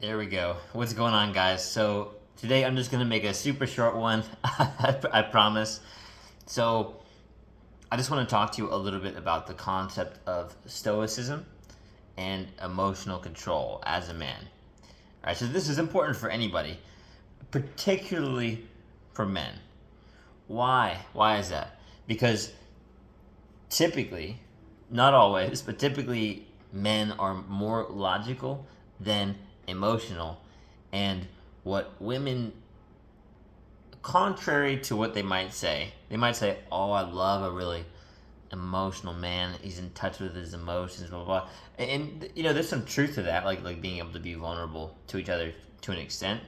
There we go. What's going on, guys? So today I'm just gonna make a super short one. I promise. So I just want to talk to you a little bit about the concept of Stoicism and emotional control as a man. All right. So this is important for anybody, particularly for men. Why? Why is that? Because typically, not always, but typically, men are more logical than emotional. And what women, contrary to what they might say, "Oh, I love a really emotional man. He's in touch with his emotions, blah blah blah." And there's some truth to that, like being able to be vulnerable to each other to an extent.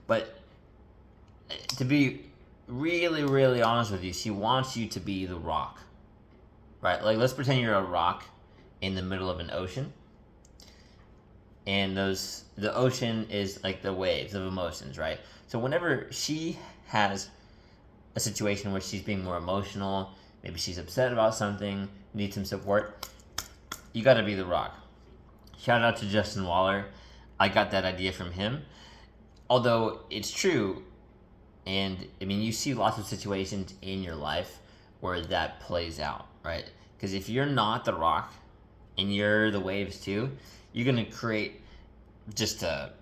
But to be really, really honest with you, she wants you to be the rock, right? Like, let's pretend you're a rock in the middle of an ocean, and the ocean is like the waves of emotions, right? So whenever she has a situation where she's being more emotional, maybe she's upset about something, needs some support, you got to be the rock. Shout out to Justin Waller. I got that idea from him. Although it's true, and I mean, you see lots of situations in your life where that plays out, right? Because if you're not the rock and you're the waves too, you're going to create just a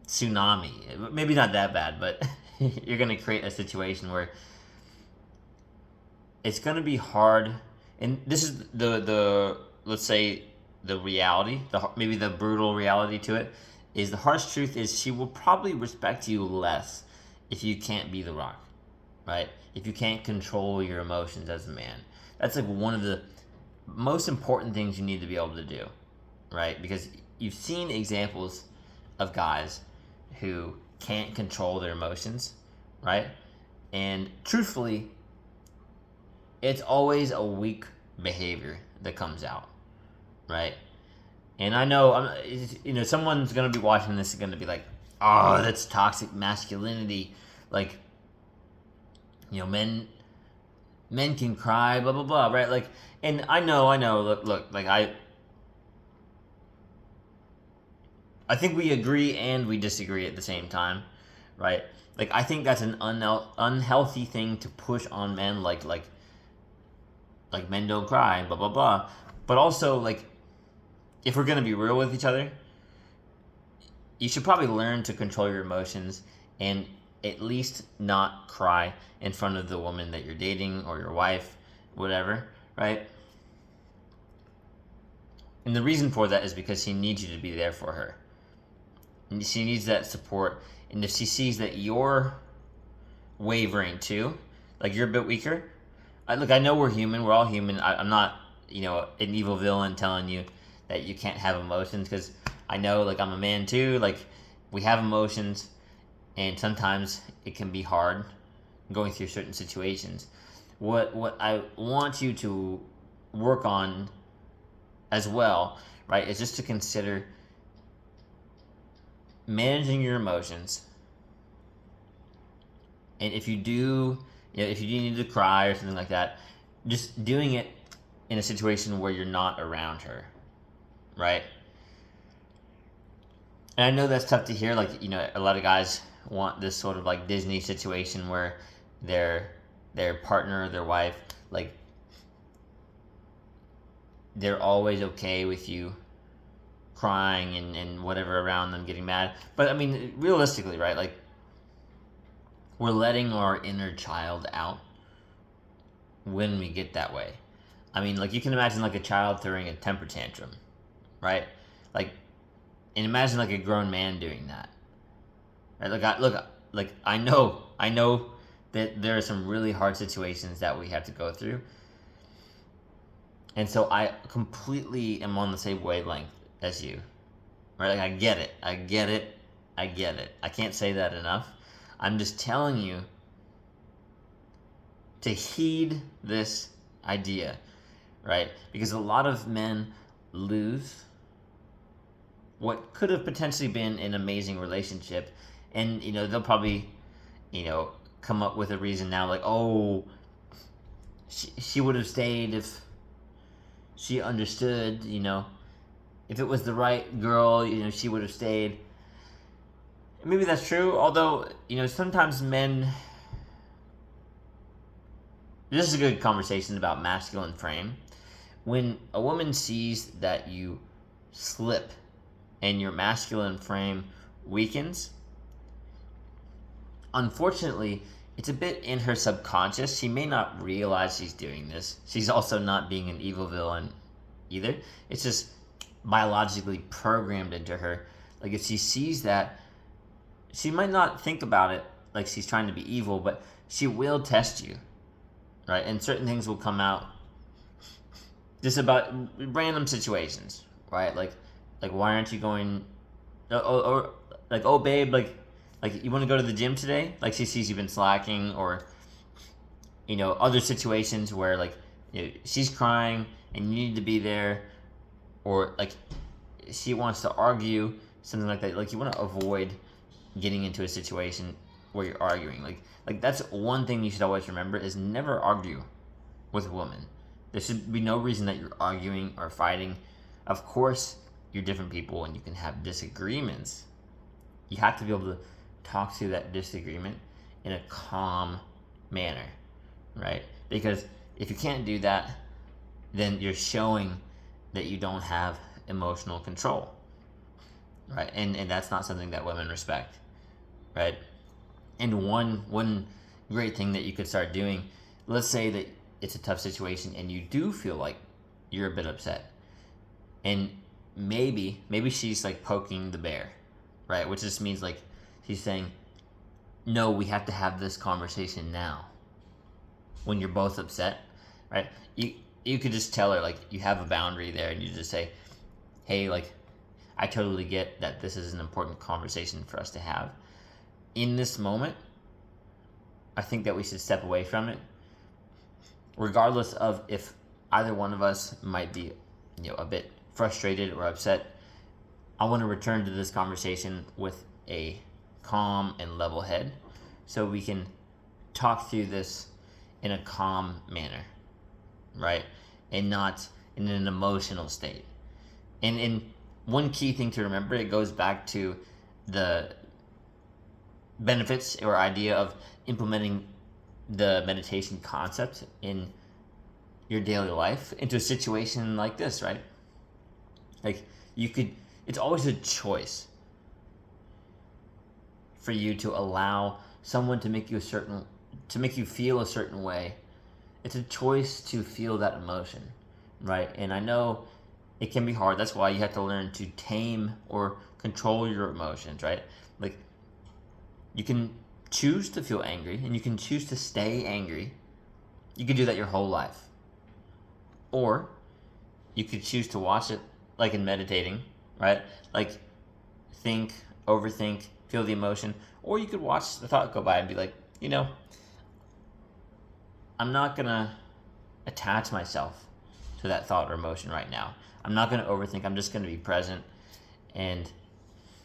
tsunami. Maybe not that bad, but you're going to create a situation where it's going to be hard. And this is the let's say the reality, maybe the brutal reality to it is the harsh truth is she will probably respect you less if you can't be the rock, right? If you can't control your emotions as a man. That's like one of the most important things you need to be able to do, right? Because you've seen examples of guys who can't control their emotions, right? And truthfully, it's always a weak behavior that comes out, right? And I know, someone's gonna be watching this and gonna be like, "Oh, that's toxic masculinity." Like, men can cry, blah blah blah, right? Like, and I know. Look. Like, I think we agree and we disagree at the same time, right? Like, I think that's an unhealthy thing to push on men, like men don't cry, blah blah blah. But also, like, if we're gonna be real with each other, you should probably learn to control your emotions and at least not cry in front of the woman that you're dating or your wife, whatever, right? And the reason for that is because she needs you to be there for her. And she needs that support. And if she sees that you're wavering too, like you're a bit weaker, I know we're human. We're all human. I'm not, an evil villain telling you that you can't have emotions because I know, like, I'm a man too. Like, we have emotions, and sometimes it can be hard going through certain situations. What I want you to work on as well, right, is just to consider managing your emotions. And if you do, if you do need to cry or something like that, just doing it in a situation where you're not around her, right? And I know that's tough to hear. Like, a lot of guys want this sort of like Disney situation where their partner, their wife, like, they're always okay with you crying and whatever around them getting mad. But I mean, realistically, right? Like, we're letting our inner child out when we get that way. I mean, like, you can imagine like a child throwing a temper tantrum, right? Like, and imagine like a grown man doing that. Right? I know that there are some really hard situations that we have to go through, and so I completely am on the same wavelength as you. Right? Like, I get it. I can't say that enough. I'm just telling you to heed this idea, right? Because a lot of men lose what could have potentially been an amazing relationship, and they'll probably come up with a reason now, like, oh, she would have stayed if she understood, if it was the right girl, she would have stayed. maybe that's true. Although, sometimes men. This is a good conversation about masculine frame. When a woman sees that you slip and your masculine frame weakens, unfortunately, it's a bit in her subconscious. She may not realize she's doing this. She's also not being an evil villain either. It's just biologically programmed into her. Like, if she sees that, she might not think about it like she's trying to be evil, but she will test you, right? And certain things will come out just about random situations, right? Like why aren't you going? Or like, oh babe, like you want to go to the gym today? Like, she sees you've been slacking, or other situations where like she's crying and you need to be there, or like she wants to argue, something like that. Like, you want to avoid getting into a situation where you're arguing. Like that's one thing you should always remember, is never argue with a woman. There should be no reason that you're arguing or fighting. Of course, you're different people and you can have disagreements. You have to be able to talk through that disagreement in a calm manner, right? Because if you can't do that, then you're showing that you don't have emotional control, right? And that's not something that women respect, right? And one great thing that you could start doing, let's say that it's a tough situation and you do feel like you're a bit upset, and maybe she's like poking the bear, right? Which just means like she's saying, no, we have to have this conversation now. When you're both upset, right? You could just tell her, like, you have a boundary there, and you just say, hey, like, I totally get that this is an important conversation for us to have. In this moment, I think that we should step away from it, regardless of if either one of us might be, a bit frustrated or upset. I want to return to this conversation with a calm and level head, so we can talk through this in a calm manner, right? And not in an emotional state. And one key thing to remember, it goes back to the benefits or idea of implementing the meditation concept in your daily life into a situation like this, right? Like, it's always a choice for you to allow someone to make you feel a certain way. It's a choice to feel that emotion, right? And I know it can be hard. That's why you have to learn to tame or control your emotions, right? Like, you can choose to feel angry and you can choose to stay angry. You could do that your whole life. Or you could choose to watch it, like in meditating, right? Like, think, overthink, feel the emotion. Or you could watch the thought go by and be like, I'm not going to attach myself to that thought or emotion right now. I'm not going to overthink. I'm just going to be present. And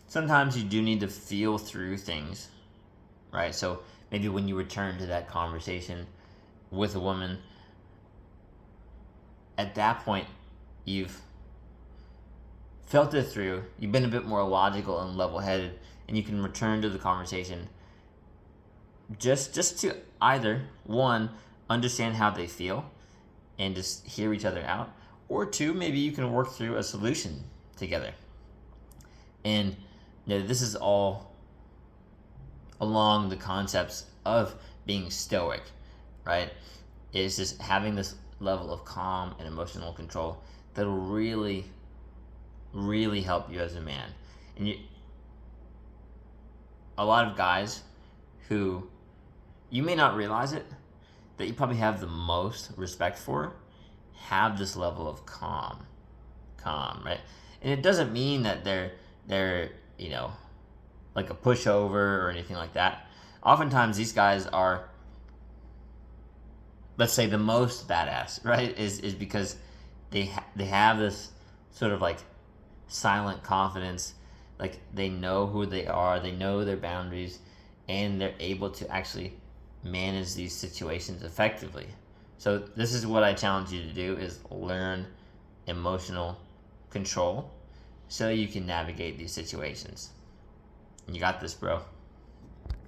sometimes you do need to feel through things, right? So maybe when you return to that conversation with a woman, at that point, you've felt it through. You've been a bit more logical and level-headed, and you can return to the conversation just to either, one, understand how they feel and just hear each other out, or two, maybe you can work through a solution together. And this is all along the concepts of being stoic, right? It's just having this level of calm and emotional control that'll really, really help you as a man. And a lot of guys who, you may not realize it, that you probably have the most respect for, have this level of calm, right? And it doesn't mean that they're like a pushover or anything like that. Oftentimes these guys are, let's say, the most badass, right? Is because they have this sort of like silent confidence, like they know who they are, they know their boundaries, and they're able to actually manage these situations effectively. So this is what I challenge you to do, is learn emotional control so you can navigate these situations. You got this, bro.